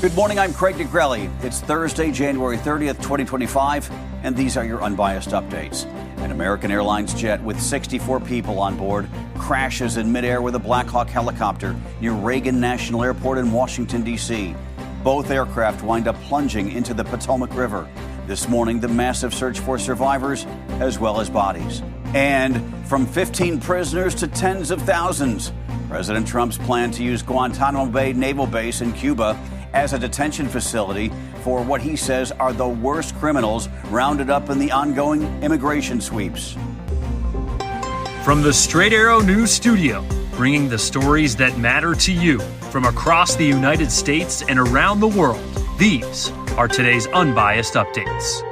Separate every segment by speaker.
Speaker 1: Good morning, I'm Craig Negrelli. It's Thursday, January 30th, 2025, and these are your Unbiased Updates. An American Airlines jet with 64 people on board crashes in midair with a Black Hawk helicopter near Reagan National Airport in Washington, D.C. Both aircraft wind up plunging into the Potomac River. This morning, the massive search for survivors as well as bodies. And from 15 prisoners to tens of thousands, President Trump's plan to use Guantánamo Bay naval base in Cuba as a detention facility for what he says are the worst criminals rounded up in the ongoing immigration sweeps.
Speaker 2: From the Straight Arrow News Studio, bringing the stories that matter to you from across the United States and around the world, these are today's Unbiased Updates.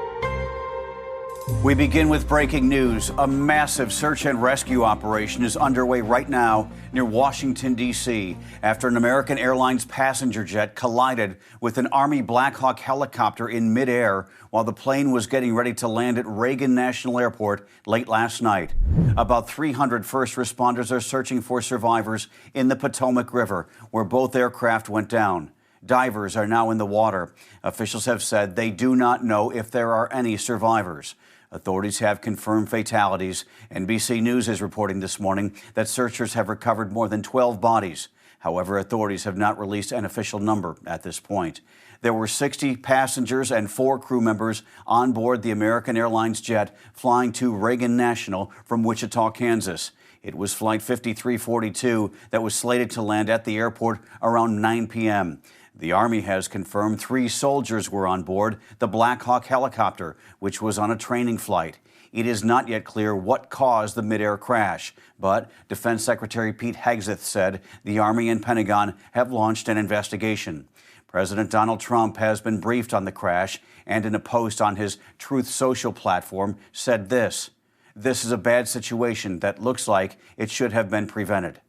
Speaker 1: We begin with breaking news. A massive search and rescue operation is underway right now near Washington, D.C. after an American Airlines passenger jet collided with an Army Black Hawk helicopter in midair while the plane was getting ready to land at Reagan National Airport late last night. About 300 first responders are searching for survivors in the Potomac River, where both aircraft went down. Divers are now in the water. Officials have said they do not know if there are any survivors. Authorities have confirmed fatalities. NBC News is reporting this morning that searchers have recovered more than 12 bodies. However, authorities have not released an official number at this point. There were 60 passengers and 4 crew members on board the American Airlines jet flying to Reagan National from Wichita, Kansas. It was Flight 5342 that was slated to land at the airport around 9 p.m. The Army has confirmed 3 soldiers were on board the Black Hawk helicopter, which was on a training flight. It is not yet clear what caused the midair crash, but Defense Secretary Pete Hegseth said the Army and Pentagon have launched an investigation. President Donald Trump has been briefed on the crash and in a post on his Truth Social platform said this: "This is a bad situation that looks like it should have been prevented."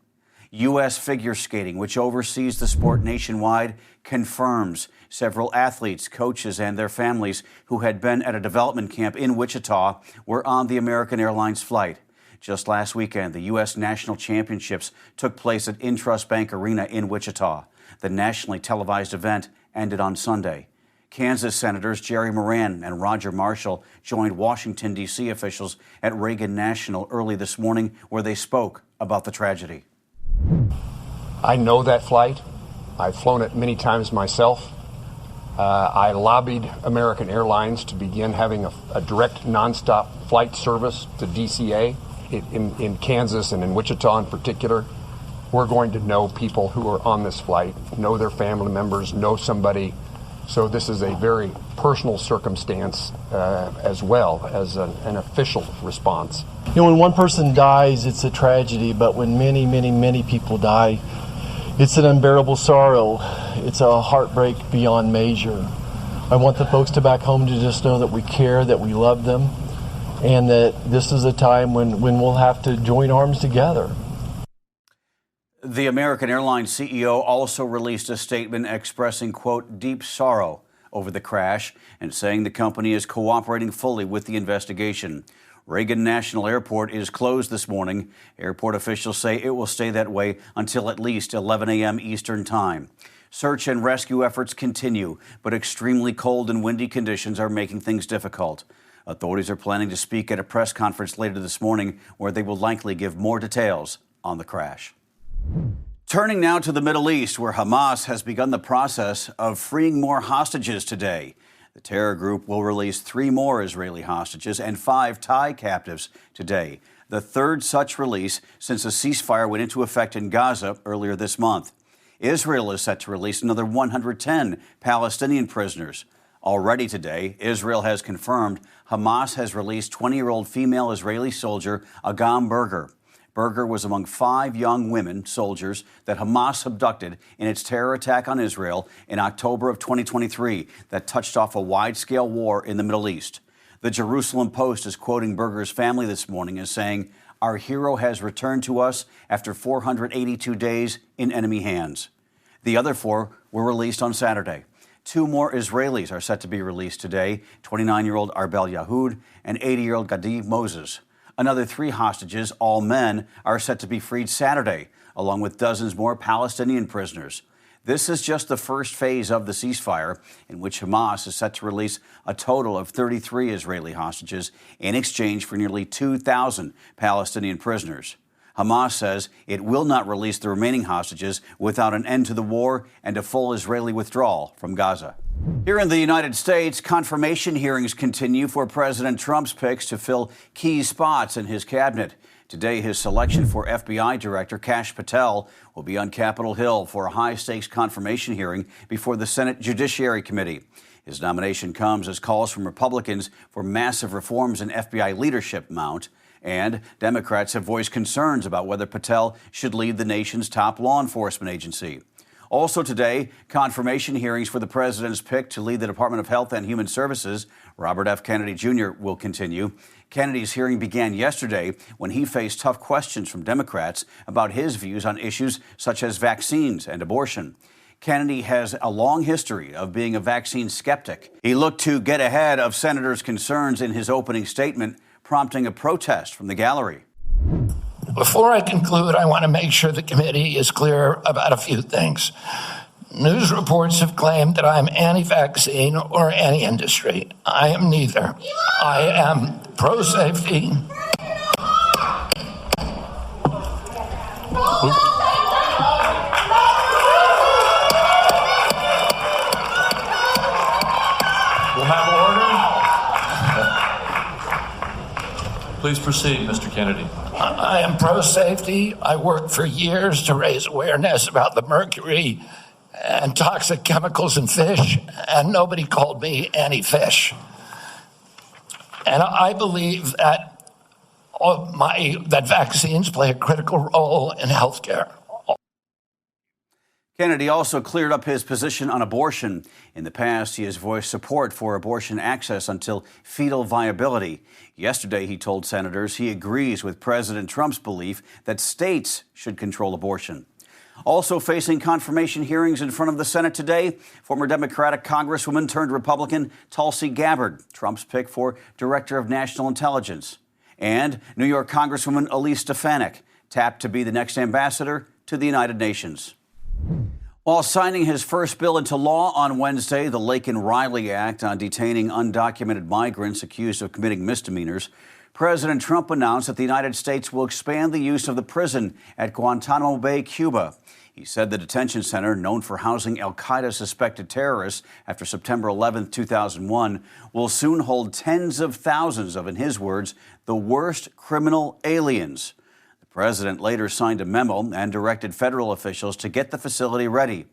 Speaker 1: U.S. Figure Skating, which oversees the sport nationwide, confirms several athletes, coaches, and their families who had been at a development camp in Wichita were on the American Airlines flight. Just last weekend, the U.S. National Championships took place at Intrust Bank Arena in Wichita. The nationally televised event ended on Sunday. Kansas Senators Jerry Moran and Roger Marshall joined Washington, D.C. officials at Reagan National early this morning, where they spoke about the tragedy.
Speaker 3: I know that flight. I've flown it many times myself. I lobbied American Airlines to begin having a direct nonstop flight service to DCA in Kansas and in Wichita in particular. We're going to know people who are on this flight, know their family members, know somebody. So this is a very personal circumstance as well as an official response.
Speaker 4: You know, when one person dies, it's a tragedy, but when many, many, many people die, it's an unbearable sorrow. It's a heartbreak beyond measure. I want the folks to back home to just know that we care, that we love them, and that this is a time when we'll have to join arms together.
Speaker 1: The American Airlines CEO also released a statement expressing, quote, deep sorrow over the crash and saying the company is cooperating fully with the investigation. Reagan National Airport is closed this morning. Airport officials say it will stay that way until at least 11 a.m. Eastern Time. Search and rescue efforts continue, but extremely cold and windy conditions are making things difficult. Authorities are planning to speak at a press conference later this morning where they will likely give more details on the crash. Turning now to the Middle East, where Hamas has begun the process of freeing more hostages today. The terror group will release 3 more Israeli hostages and 5 Thai captives today, the third such release since a ceasefire went into effect in Gaza earlier this month. Israel is set to release another 110 Palestinian prisoners. Already today, Israel has confirmed Hamas has released 20-year-old female Israeli soldier Agam Berger. Berger was among 5 young women soldiers that Hamas abducted in its terror attack on Israel in October of 2023 that touched off a wide-scale war in the Middle East. The Jerusalem Post is quoting Berger's family this morning as saying, "Our hero has returned to us after 482 days in enemy hands." The other 4 were released on Saturday. 2 more Israelis are set to be released today, 29-year-old Arbel Yahoud and 80-year-old Gadi Moses. Another 3 hostages, all men, are set to be freed Saturday, along with dozens more Palestinian prisoners. This is just the first phase of the ceasefire, in which Hamas is set to release a total of 33 Israeli hostages in exchange for nearly 2,000 Palestinian prisoners. Hamas says it will not release the remaining hostages without an end to the war and a full Israeli withdrawal from Gaza. Here in the United States, confirmation hearings continue for President Trump's picks to fill key spots in his cabinet. Today, his selection for FBI Director Kash Patel will be on Capitol Hill for a high-stakes confirmation hearing before the Senate Judiciary Committee. His nomination comes as calls from Republicans for massive reforms in FBI leadership mount, and Democrats have voiced concerns about whether Patel should lead the nation's top law enforcement agency. Also today, confirmation hearings for the president's pick to lead the Department of Health and Human Services, Robert F. Kennedy Jr., will continue. Kennedy's hearing began yesterday when he faced tough questions from Democrats about his views on issues such as vaccines and abortion. Kennedy has a long history of being a vaccine skeptic. He looked to get ahead of senators' concerns in his opening statement, prompting a protest from the gallery.
Speaker 5: Before I conclude, I want to make sure the committee is clear about a few things. News reports have claimed that I'm anti-vaccine or anti-industry. I am neither. I am pro-safety.
Speaker 6: We'll have order. Please proceed, Mr. Kennedy.
Speaker 5: I am pro-safety. I worked for years to raise awareness about the mercury and toxic chemicals in fish, and nobody called me anti-fish. And I believe that that vaccines play a critical role in healthcare.
Speaker 1: Kennedy also cleared up his position on abortion. In the past, he has voiced support for abortion access until fetal viability. Yesterday, he told senators he agrees with President Trump's belief that states should control abortion. Also facing confirmation hearings in front of the Senate today, former Democratic Congresswoman turned Republican Tulsi Gabbard, Trump's pick for Director of National Intelligence. And New York Congresswoman Elise Stefanik, tapped to be the next ambassador to the United Nations. While signing his first bill into law on Wednesday, the Laken-Riley Act on detaining undocumented migrants accused of committing misdemeanors, President Trump announced that the United States will expand the use of the prison at Guantánamo Bay, Cuba. He said the detention center, known for housing al-Qaeda suspected terrorists after September 11, 2001, will soon hold tens of thousands of, in his words, the worst criminal aliens. The president later signed a memo and directed federal officials to get the facility ready.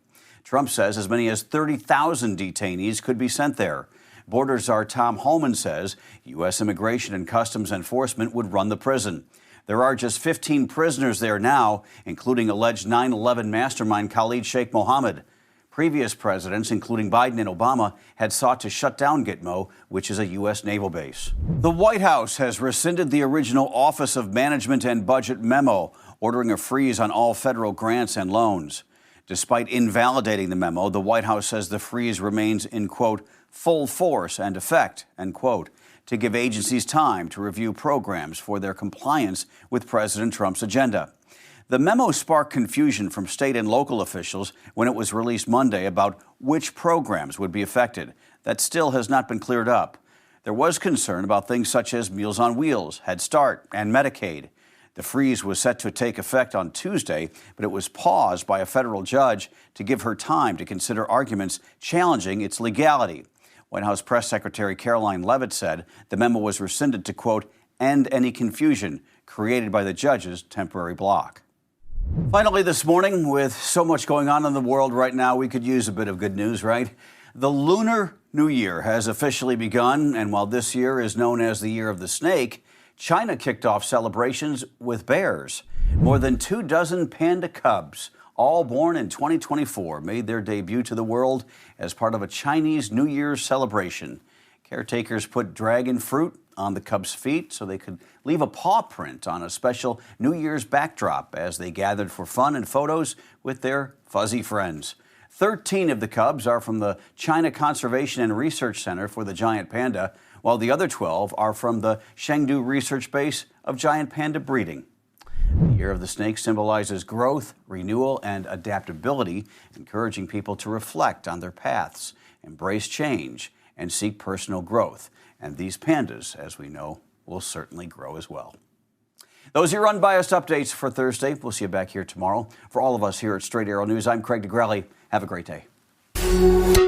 Speaker 1: Trump says as many as 30,000 detainees could be sent there. Border Czar Tom Homan says U.S. Immigration and Customs Enforcement would run the prison. There are just 15 prisoners there now, including alleged 9/11 mastermind Khalid Sheikh Mohammed. Previous presidents, including Biden and Obama, had sought to shut down Gitmo, which is a U.S. naval base. The White House has rescinded the original Office of Management and Budget memo, ordering a freeze on all federal grants and loans. Despite invalidating the memo, the White House says the freeze remains in, quote, full force and effect, end quote, to give agencies time to review programs for their compliance with President Trump's agenda. The memo sparked confusion from state and local officials when it was released Monday about which programs would be affected. That still has not been cleared up. There was concern about things such as Meals on Wheels, Head Start, and Medicaid. The freeze was set to take effect on Tuesday, but it was paused by a federal judge to give her time to consider arguments challenging its legality. White House Press Secretary Caroline Leavitt said the memo was rescinded to, quote, end any confusion created by the judge's temporary block. Finally this morning, with so much going on in the world right now, we could use a bit of good news, right? The Lunar New Year has officially begun, and while this year is known as the Year of the Snake, China kicked off celebrations with bears. More than 24 panda cubs, all born in 2024, made their debut to the world as part of a Chinese New Year's celebration. Caretakers put dragon fruit on the cubs' feet so they could leave a paw print on a special New Year's backdrop as they gathered for fun and photos with their fuzzy friends. 13 of the cubs are from the China Conservation and Research Center for the giant panda, while the other 12 are from the Chengdu Research Base of Giant Panda Breeding. The Year of the Snake symbolizes growth, renewal, and adaptability, encouraging people to reflect on their paths, embrace change, and seek personal growth. And these pandas, as we know, will certainly grow as well. Those are your unbiased updates for Thursday. We'll see you back here tomorrow. For all of us here at Straight Arrow News, I'm Craig DeGrelli. Have a great day.